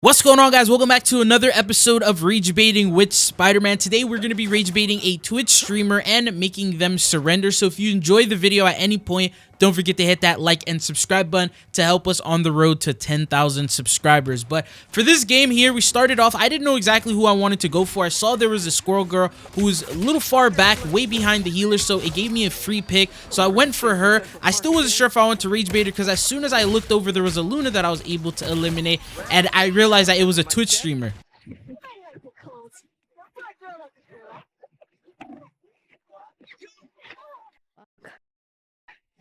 What's going on, guys? Welcome back to another episode of Ragebaiting with Spider-Man. Today we're going to be ragebaiting a Twitch streamer and making them surrender. So if you enjoy the video at any point, don't forget to hit that like and subscribe button to help us on the road to 10,000 subscribers. But for this game here, we started off, I didn't know exactly who I wanted to go for. I saw there was a squirrel girl who was a little far back, way behind the healer, so it gave me a free pick. So I went for her. I still wasn't sure if I wanted to ragebait her because as soon as I looked over, there was a Luna that I was able to eliminate, and I realized that it was a Twitch streamer.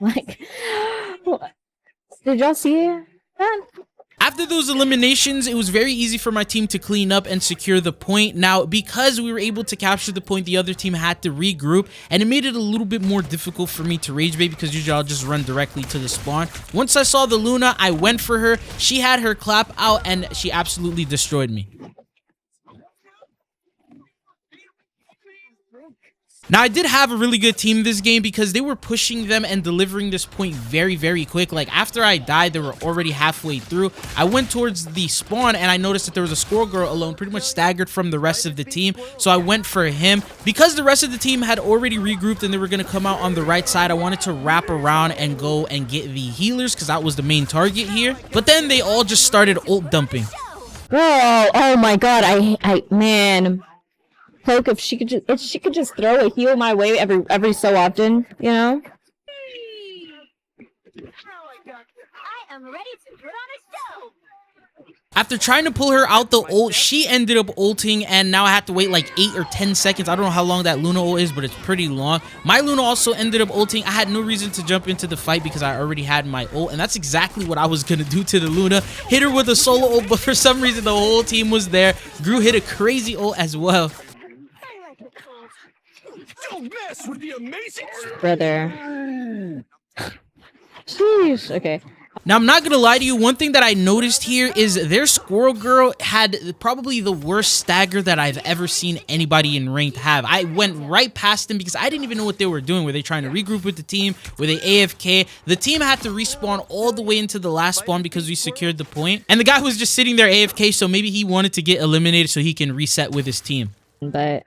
Like, did y'all see that? After those eliminations, it was very easy for my team to clean up and secure the point. Now, because we were able to capture the point, the other team had to regroup, and it made it a little bit more difficult for me to ragebait because usually I'll just run directly to the spawn. Once I saw the Luna, I went for her. She had her clap out, and she absolutely destroyed me. Now, I did have a really good team this game because they were pushing them and delivering this point very, very quick. Like, after I died, they were already halfway through. I went towards the spawn, and I noticed that there was a squirrel girl alone, pretty much staggered from the rest of the team. So I went for him. Because the rest of the team had already regrouped and they were going to come out on the right side, I wanted to wrap around and go and get the healers because that was the main target here. But then they all just started ult dumping. Girl, oh my god, man. Poke, if she could just throw a heal my way every so often, you know? I am ready to put on a show. After trying to pull her out the ult, she ended up ulting, and now I have to wait like 8 or 10 seconds. I don't know how long that Luna ult is, but it's pretty long. My Luna also ended up ulting. I had no reason to jump into the fight because I already had my ult, and that's exactly what I was going to do to the Luna. Hit her with a solo ult, but for some reason the whole team was there. Gru hit a crazy ult as well. Don't mess with the amazing Brother. Jeez, okay. Now, I'm not going to lie to you. One thing that I noticed here is their squirrel girl had probably the worst stagger that I've ever seen anybody in ranked have. I went right past them because I didn't even know what they were doing. Were they trying to regroup with the team? Were they AFK? The team had to respawn all the way into the last spawn because we secured the point. And the guy was just sitting there AFK, so maybe he wanted to get eliminated so he can reset with his team. But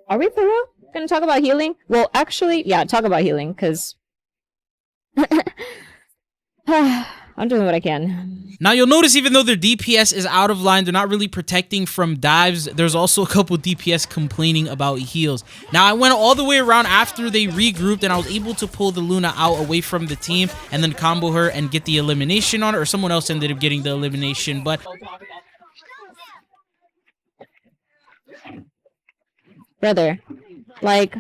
are we for real gonna talk about healing? Well, actually, yeah, talk about healing, because I'm doing what I can. Now, you'll notice even though their DPS is out of line, they're not really protecting from dives. There's also a couple DPS complaining about heals. Now, I went all the way around after they regrouped, and I was able to pull the Luna out away from the team and then combo her and get the elimination on her, or someone else ended up getting the elimination, but... Brother, like,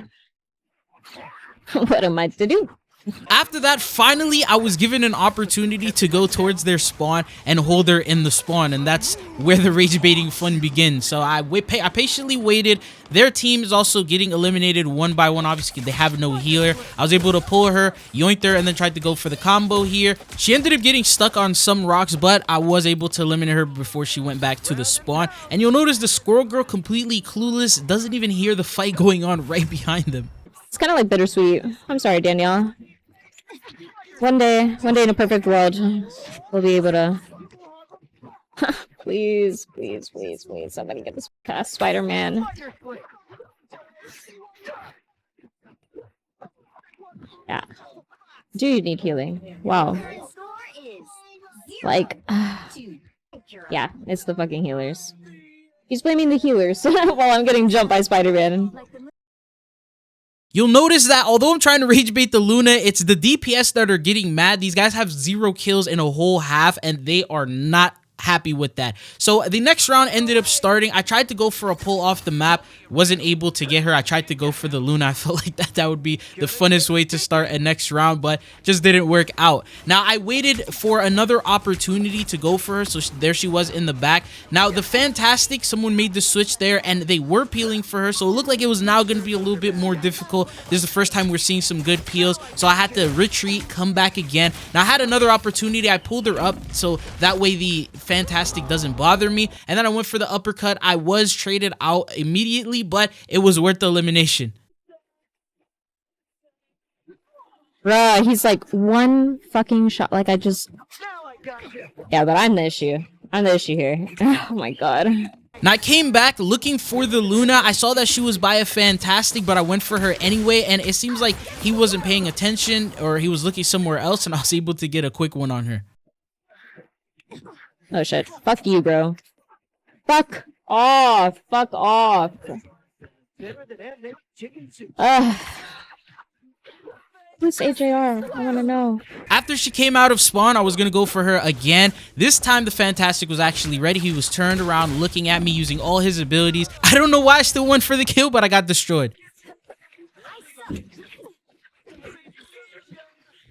what am I to do? After that, finally, I was given an opportunity to go towards their spawn and hold her in the spawn, and that's where the rage baiting fun begins. So I patiently waited. Their team is also getting eliminated one by one. Obviously, they have no healer. I was able to pull her, yoinked her, and then tried to go for the combo here. She ended up getting stuck on some rocks, but I was able to eliminate her before she went back to the spawn. And you'll notice the squirrel girl, completely clueless, doesn't even hear the fight going on right behind them. It's kind of like bittersweet. I'm sorry, Danielle. One day in a perfect world, we'll be able to... Please, please, please, please, somebody get this past Spider-Man. Yeah. Do you need healing? Wow. Like, yeah, it's the fucking healers. He's blaming the healers while I'm getting jumped by Spider-Man. You'll notice that although I'm trying to rage bait the Luna, it's the DPS that are getting mad. These guys have 0 kills in a whole half, and they are not happy with that. So the next round ended up starting. I tried to go for a pull off the map, wasn't able to get her. I tried to go for the Luna. I felt like that would be the funnest way to start a next round, but just didn't work out. Now, I waited for another opportunity to go for her, so there she was in the back. Now, the Fantastic, someone made the switch there, and they were peeling for her, so it looked like it was now going to be a little bit more difficult. This is the first time we're seeing some good peels, so I had to retreat, come back again. Now, I had another opportunity. I pulled her up, so that way the Fantastic doesn't bother me, and then I went for the uppercut. I was traded out immediately, but it was worth the elimination. Bruh, he's like one fucking shot. Like, I just... Yeah, but I'm the issue. And there's she here. Oh my god. Now I came back looking for the Luna. I saw that she was by a Fantastic, but I went for her anyway, and it seems like he wasn't paying attention or he was looking somewhere else, and I was able to get a quick one on her. Oh shit. Fuck you, bro. Fuck off. Fuck off. Ugh. Who's AJR? I wanna know. After she came out of spawn, I was gonna go for her again. This time the Fantastic was actually ready. He was turned around looking at me using all his abilities. I don't know why I still went for the kill, but I got destroyed.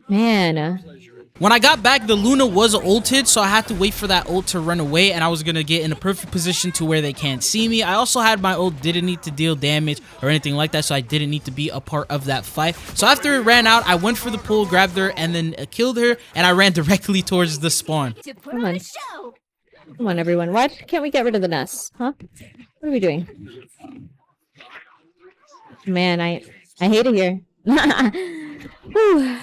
Man. When I got back, the Luna was ulted, so I had to wait for that ult to run away, and I was gonna get in a perfect position to where they can't see me. I also had my ult, didn't need to deal damage or anything like that, so I didn't need to be a part of that fight. So after it ran out, I went for the pull, grabbed her, and then killed her, and I ran directly towards the spawn. To put Come on on. a show. Come on, everyone. Why can't we get rid of the nest? Huh? What are we doing? Man, I hate it here. Whew.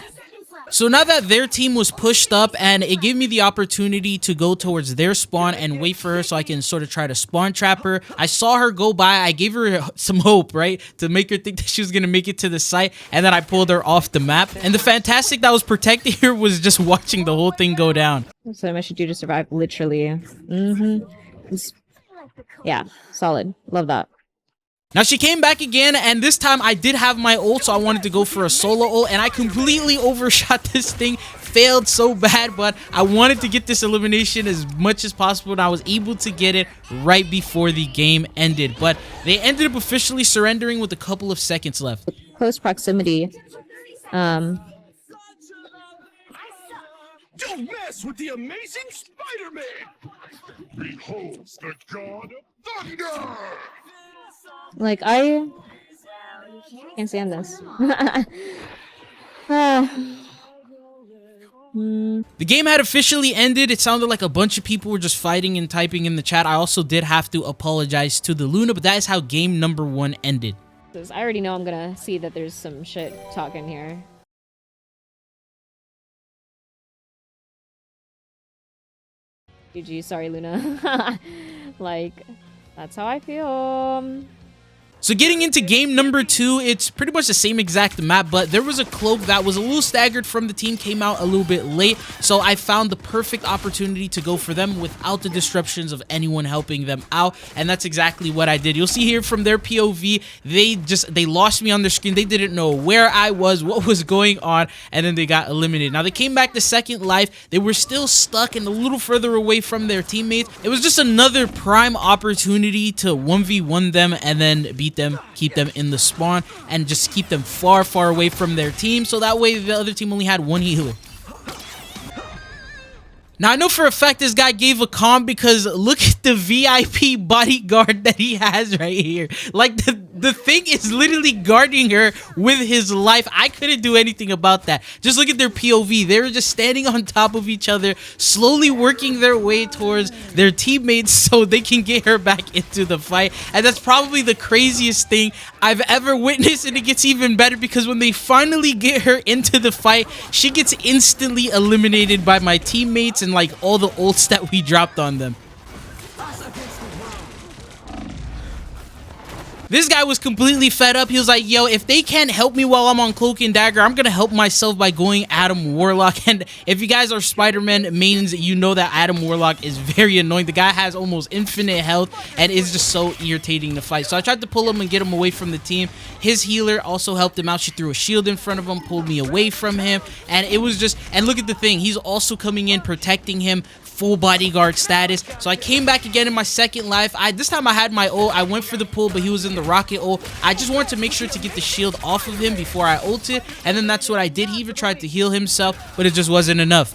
So now that their team was pushed up, and it gave me the opportunity to go towards their spawn and wait for her so I can sort of try to spawn trap her. I saw her go by. I gave her some hope, right? To make her think that she was going to make it to the site, and then I pulled her off the map. And the Fantastic that was protecting her was just watching the whole thing go down. That's what I should do to survive, literally. Yeah, solid. Love that. Now she came back again, and this time I did have my ult, so I wanted to go for a solo ult, and I completely overshot this thing. Failed so bad, but I wanted to get this elimination as much as possible, and I was able to get it right before the game ended. But they ended up officially surrendering with a couple of seconds left. Close proximity. Don't mess with the amazing Spider-Man! Behold the god of thunder! Like, I can't stand this. The game had officially ended. It sounded like a bunch of people were just fighting and typing in the chat. I also did have to apologize to the Luna, but that is how game number 1 ended. I already know I'm gonna see that there's some shit talking here. GG, sorry, Luna. Like, that's how I feel. So getting into game number 2, it's pretty much the same exact map, but there was a cloak that was a little staggered from the team, came out a little bit late, so I found the perfect opportunity to go for them without the disruptions of anyone helping them out, and that's exactly what I did. You'll see here from their POV, they lost me on their screen. They didn't know where I was, what was going on, and then they got eliminated. Now they came back the second life. They were still stuck and a little further away from their teammates. It was just another prime opportunity to 1v1 them and then beat them, keep them in the spawn, and just keep them far away from their team, so that way the other team only had one healer. Now, I know for a fact this guy gave a calm because look at the VIP bodyguard that he has right here. Like, the thing is literally guarding her with his life. I couldn't do anything about that. Just look at their POV. They were just standing on top of each other, slowly working their way towards their teammates so they can get her back into the fight. And that's probably the craziest thing I've ever witnessed, and it gets even better because when they finally get her into the fight, she gets instantly eliminated by my teammates and like all the ults that we dropped on them. This guy was completely fed up. He was like, yo, if they can't help me while I'm on Cloak and Dagger, I'm going to help myself by going Adam Warlock. And if you guys are Spider-Man mains, you know that Adam Warlock is very annoying. The guy has almost infinite health and is just so irritating to fight. So I tried to pull him and get him away from the team. His healer also helped him out. She threw a shield in front of him, pulled me away from him. And it was just, and look at the thing. He's also coming in, protecting him. Full bodyguard status. So I came back again in my second life. This time I had my ult. I went for the pull, but he was in the rocket ult. I just wanted to make sure to get the shield off of him before I ulted, and then that's what I did. He even tried to heal himself, but it just wasn't enough.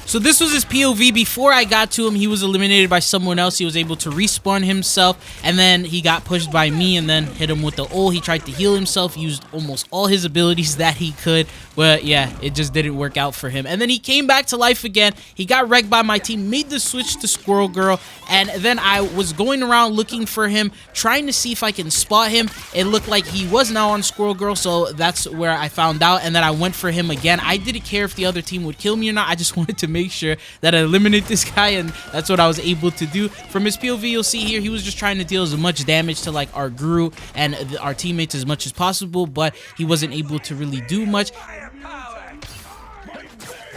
So this was his POV. Before I got to him, he was eliminated by someone else. He was able to respawn himself, and then he got pushed by me and then hit him with the ult. He tried to heal himself, used almost all his abilities that he could, but yeah, it just didn't work out for him. And then he came back to life again. He got wrecked by my team, made the switch to Squirrel Girl, and then I was going around looking for him, trying to see if I can spot him. It looked like he was now on Squirrel Girl, so that's where I found out, and then I went for him again. I didn't care if the other team would kill me or not. I just wanted to make sure that I eliminate this guy, and that's what I was able to do. From his POV, you'll see here, he was just trying to deal as much damage to like our Guru and our teammates as much as possible, but he wasn't able to really do much.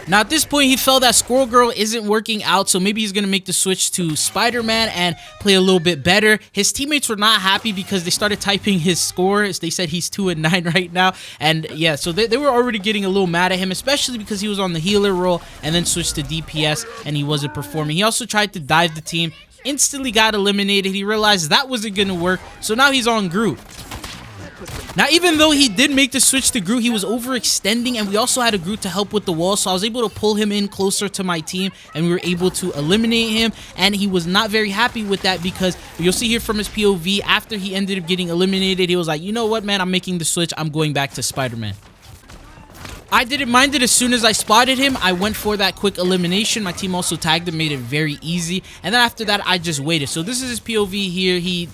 Now, at this point, he felt that Squirrel Girl isn't working out, so maybe he's going to make the switch to Spider-Man and play a little bit better. His teammates were not happy because they started typing his score. They said he's 2-9 right now, and yeah, so they were already getting a little mad at him, especially because he was on the healer role and then switched to DPS, and he wasn't performing. He also tried to dive the team, instantly got eliminated. He realized that wasn't going to work, so now he's on Groot. Now, even though he did make the switch to Groot, he was overextending, and we also had a Groot to help with the wall, so I was able to pull him in closer to my team, and we were able to eliminate him, and he was not very happy with that because you'll see here from his POV, after he ended up getting eliminated, he was like, you know what, man, I'm making the switch. I'm going back to Spider-Man. I didn't mind it. As soon as I spotted him, I went for that quick elimination. My team also tagged him, made it very easy, and then after that, I just waited. So this is his POV here. He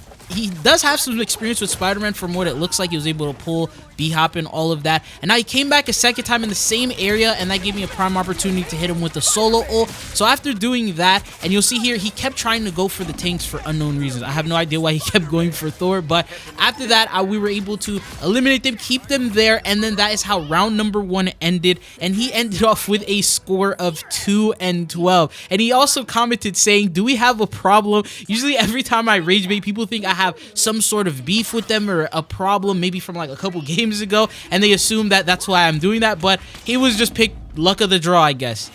does have some experience with Spider-Man from what it looks like. He was able to pull B-hop and all of that. And now he came back a second time in the same area, and that gave me a prime opportunity to hit him with a solo ult. So after doing that, and you'll see here, he kept trying to go for the tanks for unknown reasons. I have no idea why he kept going for Thor, but after that, we were able to eliminate them, keep them there, and then that is how round number 1 ended. And he ended off with a score of 2-12. And he also commented saying, do we have a problem? Usually every time I rage bait, people think I have some sort of beef with them or a problem, maybe from like a couple games ago, and they assume that that's why I'm doing that, but he was just picked luck of the draw, I guess.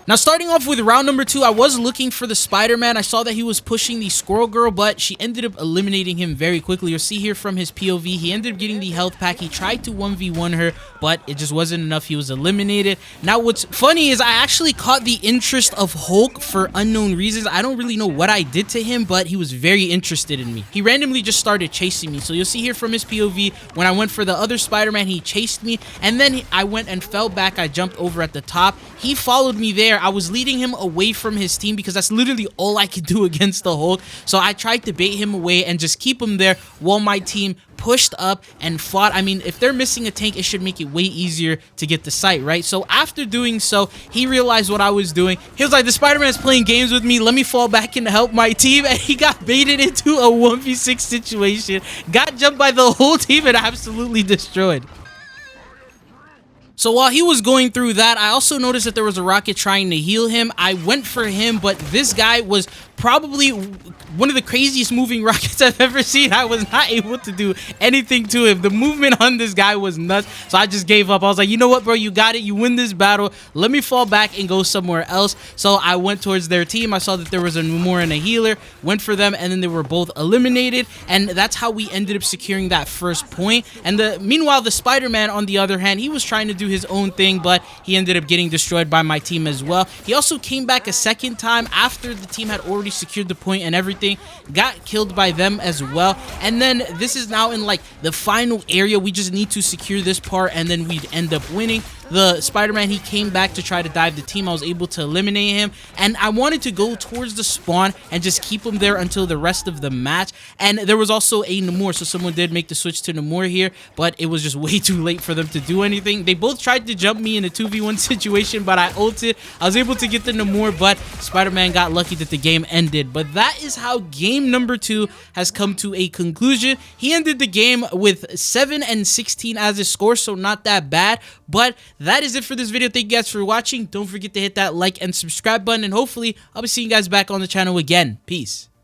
Now, starting off with round number 2, I was looking for the Spider-Man. I saw that he was pushing the Squirrel Girl, but she ended up eliminating him very quickly. You'll see here from his POV, he ended up getting the health pack. He tried to 1v1 her, but it just wasn't enough. He was eliminated. Now, what's funny is I actually caught the interest of Hulk for unknown reasons. I don't really know what I did to him, but he was very interested in me. He randomly just started chasing me. So you'll see here from his POV, when I went for the other Spider-Man, he chased me, and then I went and fell back. I jumped over at the top. He followed me there. I was leading him away from his team because that's literally all I could do against the Hulk. So I tried to bait him away and just keep him there while my team pushed up and fought. I mean, if they're missing a tank, it should make it way easier to get the site, right? So after doing so, he realized what I was doing. He was like, the Spider-Man is playing games with me. Let me fall back and help my team. And he got baited into a 1v6 situation, got jumped by the whole team, and absolutely destroyed. So while he was going through that, I also noticed that there was a rocket trying to heal him. I went for him, but this guy was probably one of the craziest moving rockets I've ever seen. I was not able to do anything to him. The movement on this guy was nuts, so I just gave up. I was like, you know what, bro? You got it. You win this battle. Let me fall back and go somewhere else. So I went towards their team. I saw that there was a Numor and a healer. Went for them, and then they were both eliminated, and that's how we ended up securing that first point. And meanwhile, the Spider-Man, on the other hand, he was trying to do his own thing, but he ended up getting destroyed by my team as well. He also came back a second time after the team had already secured the point and everything, got killed by them as well. And then this is now in like the final area. We just need to secure this part, and then we'd end up winning. The Spider-Man, he came back to try to dive the team. I was able to eliminate him, and I wanted to go towards the spawn and just keep him there until the rest of the match. And there was also a Numor, so someone did make the switch to Numor here, but it was just way too late for them to do anything. They both tried to jump me in a 2v1 situation, but I ulted. I was able to get the Numor, but Spider-Man got lucky that the game ended. But that is how game number 2 has come to a conclusion. He ended the game with 7-16 as his score, so not that bad. But that is it for this video. Thank you guys for watching. Don't forget to hit that like and subscribe button, and hopefully I'll be seeing you guys back on the channel again. Peace.